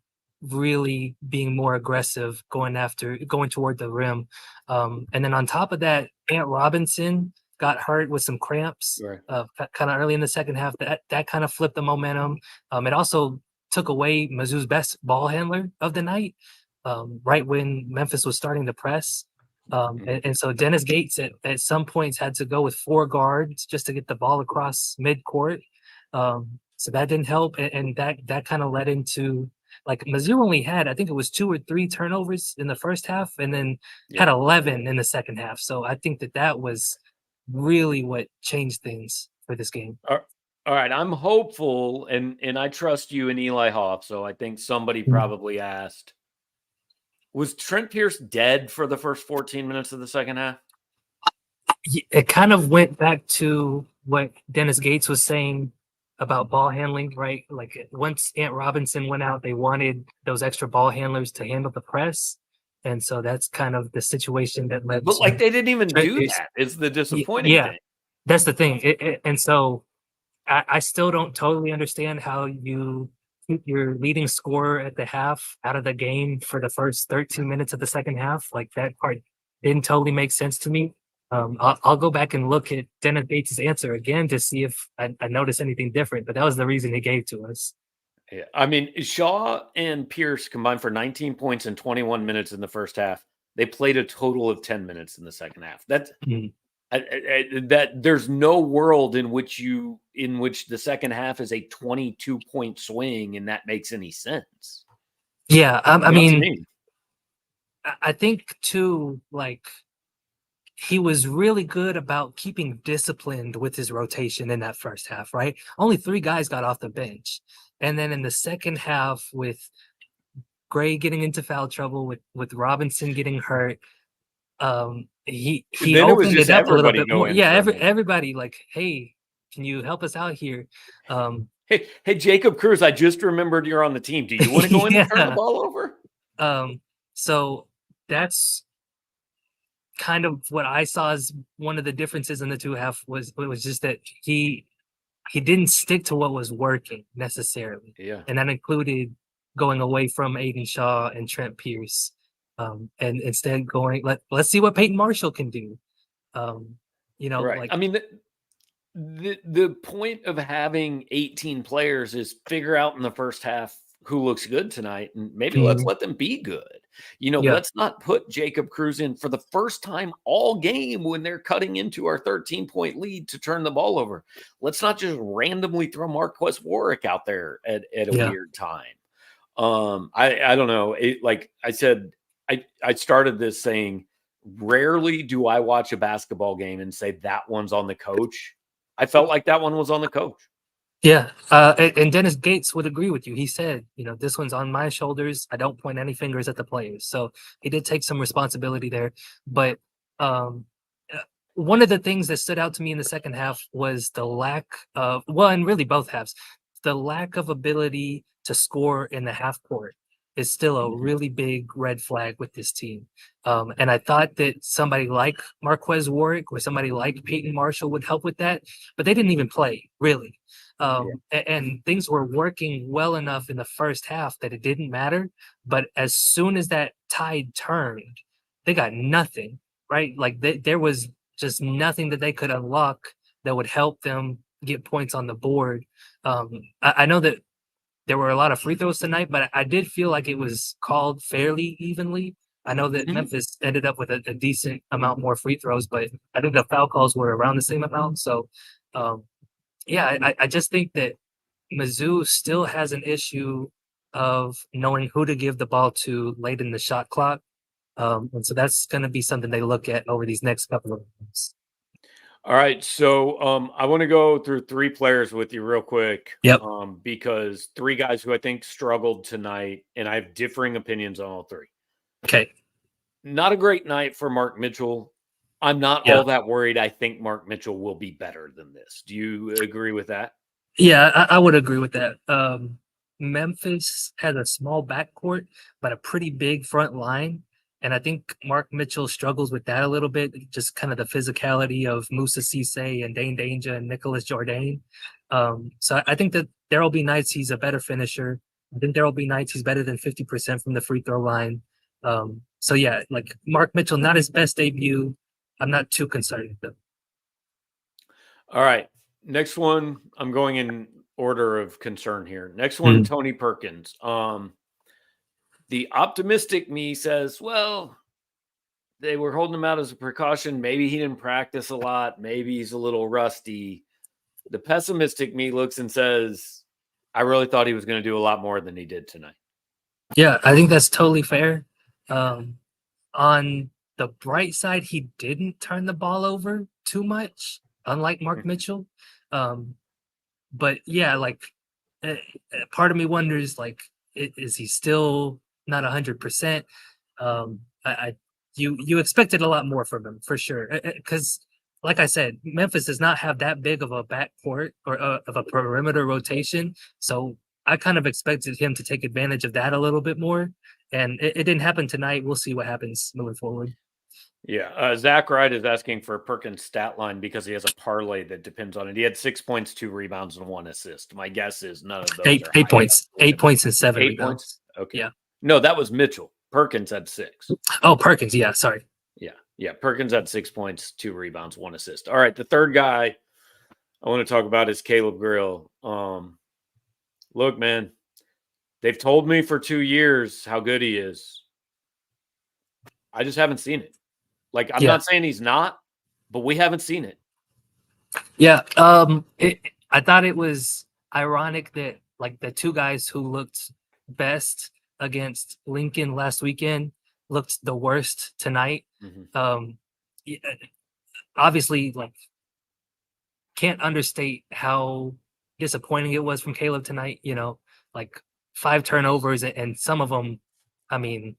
really being more aggressive going toward the rim. And then on top of that, Ant Robinson got hurt with some cramps kind of early in the second half. That kind of flipped the momentum. It also took away Mizzou's best ball handler of the night right when Memphis was starting to press. And so Dennis Gates at some points had to go with 4 guards just to get the ball across midcourt. So that didn't help, and that kind of led into like Mizzou only had, I think it was 2 or 3 turnovers in the first half, and then had 11 in the second half. So I think that was really what changed things for this game.
All right, I'm hopeful, and I trust you and Eli Hoff. So I think somebody probably asked, was Trent Pierce dead for the first 14 minutes of the second half?
It kind of went back to what Dennis Gates was saying about ball handling, right? Like once Ant Robinson went out, they wanted those extra ball handlers to handle the press. And so that's kind of the situation that led
But
to
like they didn't even
Trent
do
Pierce.
that is the disappointing
Yeah,
thing.
that's the thing. And so I still don't totally understand how you keep your leading scorer at the half out of the game for the first 13 minutes of the second half. Like that part didn't totally make sense to me. I'll go back and look at Dennis Bates' answer again to see if I noticed anything different, but that was the reason he gave to us.
Yeah. I mean, Shaw and Pierce combined for 19 points in 21 minutes in the first half. They played a total of 10 minutes in the second half. That's that there's no world in which the second half is a 22-point swing and that makes any sense.
Yeah, I mean,
me.
I think too, like he was really good about keeping disciplined with his rotation in that first half, right? Only 3 guys got off the bench. And then in the second half, with Gray getting into foul trouble, with Robinson getting hurt, he
Then it was
opened
just
it up a little
everybody
bit more.
going
Yeah,
for a minute.
everybody like, hey, can you help us out here?
Hey, Jacob Cruz, I just remembered you're on the team. Do you want to go in and turn the ball over?
So that's kind of what I saw as one of the differences in the two half was just that he didn't stick to what was working necessarily.
Yeah.
And that included going away from Aiden Shaw and Trent Pierce. And instead going, let's see what Peyton Marshall can do.
Right.
Like
I mean, the point of having 18 players is figure out in the first half who looks good tonight, and maybe let's let them be good. Let's not put Jacob Cruz in for the first time all game when they're cutting into our 13-point lead to turn the ball over. Let's not just randomly throw Marquez Warwick out there at a weird time. I don't know. Like I said, I started this saying, rarely do I watch a basketball game and say that one's on the coach. I felt like that one was on the coach.
Yeah. And Dennis Gates would agree with you. He said, this one's on my shoulders. I don't point any fingers at the players. So he did take some responsibility there. But one of the things that stood out to me in the second half was the lack of, well, and really both halves, the lack of ability to score in the half court is still a really big red flag with this team. And I thought that somebody like Marquez Warwick or somebody like Peyton Marshall would help with that, but they didn't even play, really. And things were working well enough in the first half that it didn't matter. But as soon as that tide turned, they got nothing, right? Like there was just nothing that they could unlock that would help them get points on the board. I know that there were a lot of free throws tonight, but I did feel like it was called fairly evenly. I know that Memphis ended up with a decent amount more free throws, but I think the foul calls were around the same amount. So, I just think that Mizzou still has an issue of knowing who to give the ball to late in the shot clock. And so that's going to be something they look at over these next couple of months.
All right, so I want to go through 3 players with you real quick.
Yep.
Because 3 guys who I think struggled tonight, and I have differing opinions on all 3.
Okay.
Not a great night for Mark Mitchell. I'm not all that worried. I think Mark Mitchell will be better than this. Do you agree with that?
Yeah, I would agree with that. Memphis has a small backcourt, but a pretty big front line. And I think Mark Mitchell struggles with that a little bit, just kind of the physicality of Musa Cisse and Dane Danger and Nicholas Jourdain. So I think that there will be nights he's a better finisher. I think there will be nights he's better than 50% from the free throw line. So yeah, like Mark Mitchell, not his best debut. I'm not too concerned with him.
All right. Next one, I'm going in order of concern here. Next one, Tony Perkins. The optimistic me says, well, they were holding him out as a precaution. Maybe he didn't practice a lot. Maybe he's a little rusty. The pessimistic me looks and says, I really thought he was going to do a lot more than he did tonight.
Yeah, I think that's totally fair. On the bright side, he didn't turn the ball over too much, unlike Mark Mitchell. But yeah, like part of me wonders, like, is he still not 100%? You expected a lot more from him for sure, because like I said, Memphis does not have that big of a backcourt or of a perimeter rotation, so I kind of expected him to take advantage of that a little bit more, and it didn't happen tonight. We'll see what happens moving forward.
Yeah, Zach Wright is asking for a Perkins stat line because he has a parlay that depends on it. He had 6 points, 2 rebounds, and 1 assist. My guess is none of those
Eight
are
eight
high
points,
enough.
8 points and 7
8
rebounds.
points. Okay.
Yeah.
No, that was Mitchell. Perkins had 6.
Oh, Perkins. Yeah, sorry.
Yeah. Perkins had 6 points, 2 rebounds, 1 assist. All right, the third guy I want to talk about is Caleb Grill. Look, man, they've told me for 2 years how good he is. I just haven't seen it. Like, I'm not saying he's not, but we haven't seen it.
Yeah. I thought it was ironic that like the 2 guys who looked best against Lincoln last weekend looked the worst tonight. Obviously, like, can't understate how disappointing it was from Caleb tonight. You know, like 5 turnovers, and some of them, I mean,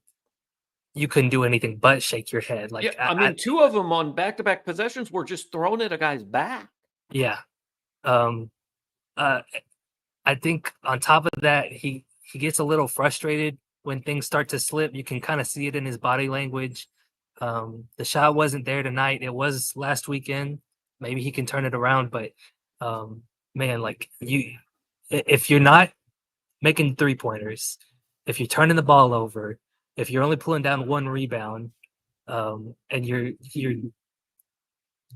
you couldn't do anything but shake your head. Like,
yeah, I mean, 2 of them on back-to-back possessions were just thrown at a guy's back.
Yeah. I think on top of that, he gets a little frustrated when things start to slip. You can kind of see it in his body language. The shot wasn't there tonight. It was last weekend. Maybe he can turn it around, but man, like, if you're not making 3-pointers, if you're turning the ball over, if you're only pulling down 1 rebound, and you're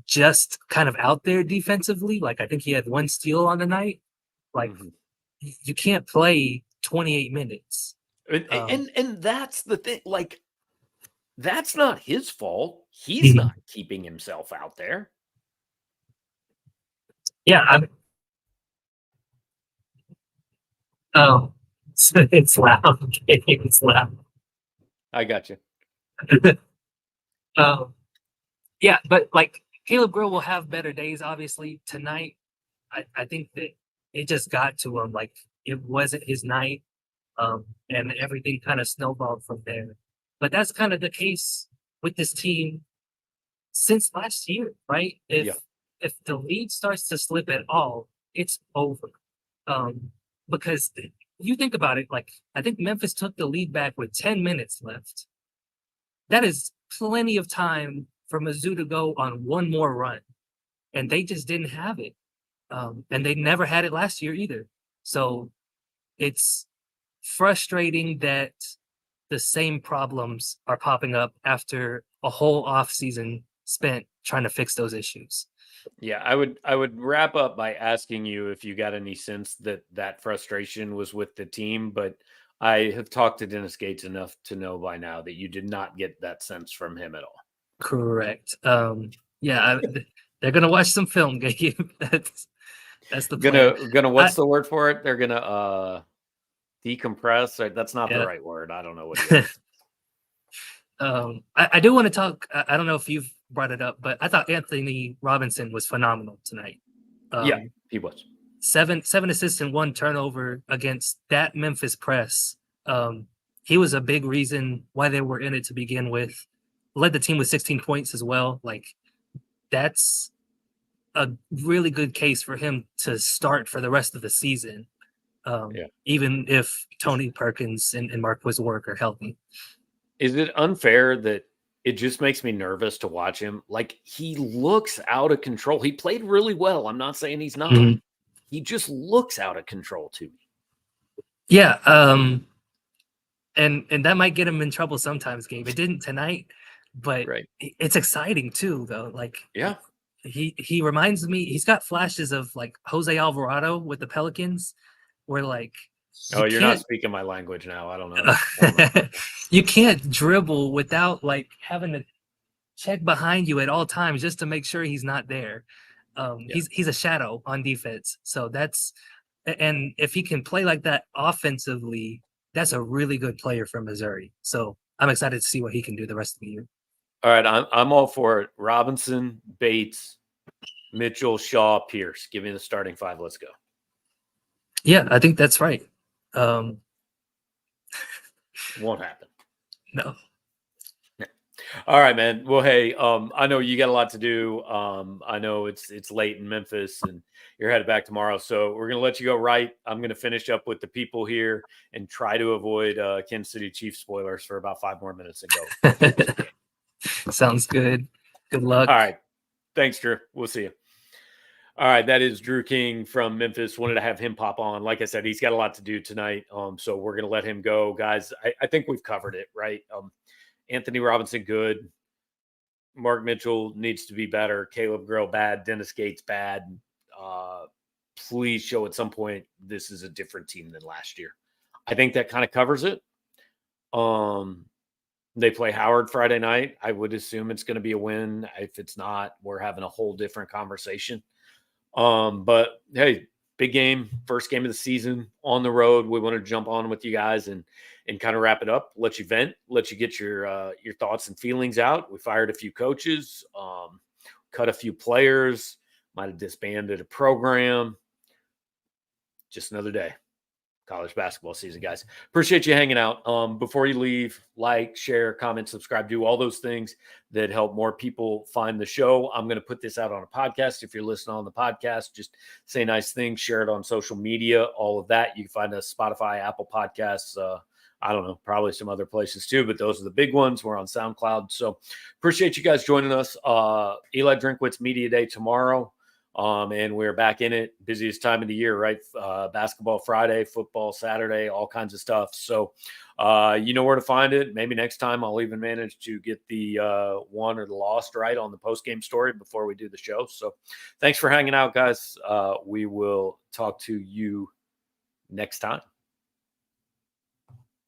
just kind of out there defensively, like I think he had 1 steal on the night, like you can't play 28 minutes.
And that's the thing. Like, that's not his fault. He's not keeping himself out there.
Yeah. It's loud. It's loud.
I got you.
Yeah, but like Caleb Grill will have better days. Obviously, tonight, I think that it just got to him. Like, it wasn't his night, and everything kind of snowballed from there. But that's kind of the case with this team since last year, right? If the lead starts to slip at all, it's over. Because you think about it, like, I think Memphis took the lead back with 10 minutes left. That is plenty of time for Mizzou to go on 1 more run, and they just didn't have it. And they never had it last year either. So it's frustrating that the same problems are popping up after a whole off season spent trying to fix those issues.
Yeah, I would wrap up by asking you if you got any sense that frustration was with the team, but I have talked to Dennis Gates enough to know by now that you did not get that sense from him at all.
Correct. Yeah, they're gonna watch some film, Gabe. That's the
plan. Gonna what's the word for it? They're gonna decompress. That's not the right word. I don't know what it is.
I do want to talk. I don't know if you've brought it up, but I thought Anthony Robinson was phenomenal tonight.
Yeah, he was.
7 assists and 1 turnover against that Memphis press. He was a big reason why they were in it to begin with. Led the team with 16 points as well. Like, that's a really good case for him to start for the rest of the season. Even if Tony Perkins and Marquise Work are healthy.
Is it unfair that it just makes me nervous to watch him? Like, he looks out of control. He played really well. I'm not saying he's not. He just looks out of control to me.
Yeah. And that might get him in trouble sometimes, Gabe. It didn't tonight, but it's exciting too, though. Like, he reminds me, he's got flashes of like Jose Alvarado with the Pelicans, where like,
you're not speaking my language now. I don't know.
You can't dribble without like having to check behind you at all times just to make sure he's not there. He's a shadow on defense. So that's And if he can play like that offensively, that's a really good player for Missouri. So I'm excited to see what he can do the rest of the year.
All right, I'm all for it. Robinson, Bates, Mitchell, Shaw, Pierce. Give me the starting five. Let's go.
Yeah, I think that's right.
Won't happen.
No.
All right, man. Well, hey, I know you got a lot to do. I know it's late in Memphis and you're headed back tomorrow. So we're gonna let you go right. I'm gonna finish up with the people here and try to avoid Kansas City Chiefs spoilers for about 5 more minutes and go.
Sounds good. Good luck.
All right. Thanks, Drew. We'll see you. All right, that is Drew King from Memphis. Wanted to have him pop on. Like I said, he's got a lot to do tonight. So we're gonna let him go, guys. I think we've covered it, right? Anthony Robinson, good. Mark Mitchell needs to be better. Caleb Grill, bad. Dennis Gates, bad. Please show at some point this is a different team than last year. I think that kind of covers it. They play Howard Friday night. I would assume it's going to be a win. If it's not, we're having a whole different conversation. But hey, big game, first game of the season on the road. We want to jump on with you guys and kind of wrap it up, let you vent, let you get your thoughts and feelings out. We fired a few coaches, cut a few players, might have disbanded a program. Just another day. College basketball season, guys. Appreciate you hanging out. Before you leave, like, share, comment, subscribe, do all those things that help more people find the show. I'm going to put this out on a podcast. If you're listening on the podcast, just say nice things, share it on social media, all of that. You can find us Spotify, Apple Podcasts, I don't know, probably some other places too, but those are the big ones. We're on SoundCloud. So appreciate you guys joining us. Eli Drinkwitz Media Day tomorrow. And we're back in it. Busiest time of the year, right? Basketball Friday, football Saturday, all kinds of stuff. So you know where to find it. Maybe next time I'll even manage to get the won or the lost right on the post-game story before we do the show. So thanks for hanging out, guys. We will talk to you next time.